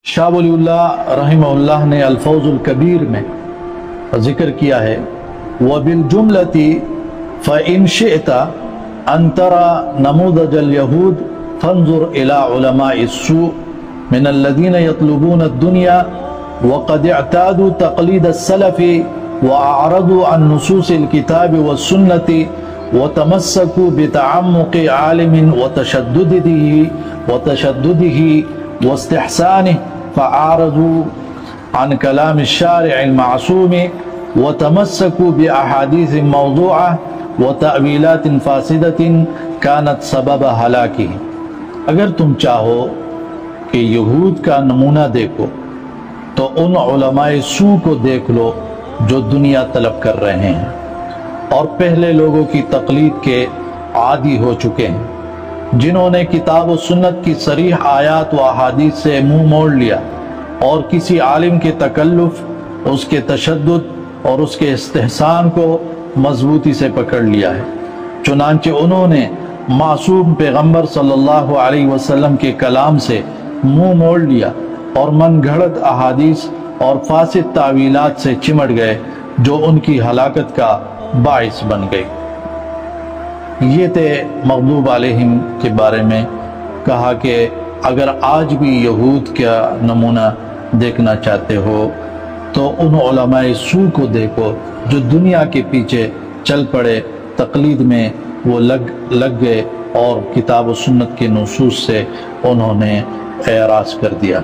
شاہ ولی اللہ رحمہ اللہ نے الفوز الکبیر میں ذکر کیا ہے وَبِالْجُمْلَةِ فَإِنْ شِئْتَ أَنْ تَرَى نَمُوذَجَ الْيَهُودِ فَانْظُرْ إِلَىٰ عُلَمَاءِ السُّوءِ مِنَ الَّذِينَ يَطْلُبُونَ الدُّنْيَا وَقَدْ اعْتَادُوا تَقْلِيدَ السَّلَفِ وَأَعْرَضُوا عَنْ نُصُوصِ الْكِتَابِ وَالسُّنَّةِ وَتَمَسَّكُوا بِتَعَمُّقِ عَالِمٍ وتشدده واستحسانه فأعرضوا عن كلام الشارع المعصوم وتمسكوا بأحاديث موضوعة وتأويلات فاسدة كانت سبب ہلاکہ۔ اگر تم چاہو کہ یہود کا نمونہ دیکھو تو ان علماء سو کو دیکھ لو جو دنیا طلب کر رہے ہیں اور پہلے لوگوں کی تقلید کے عادی ہو چکے ہیں، جنہوں نے کتاب و سنت کی صریح آیات و احادیث سے منہ موڑ لیا اور کسی عالم کے تکلف، اس کے تشدد اور اس کے استحسان کو مضبوطی سے پکڑ لیا ہے۔ چنانچہ انہوں نے معصوم پیغمبر صلی اللہ علیہ وسلم کے کلام سے منہ موڑ لیا اور من گھڑت احادیث اور فاسد تعویلات سے چمٹ گئے جو ان کی ہلاکت کا باعث بن گئی۔ یہ تھے مغضوب علیہم کے بارے میں کہا کہ اگر آج بھی یہود کا نمونہ دیکھنا چاہتے ہو تو ان علماء سو کو دیکھو جو دنیا کے پیچھے چل پڑے، تقلید میں وہ لگ گئے اور کتاب و سنت کے نصوص سے انہوں نے اعراض کر دیا۔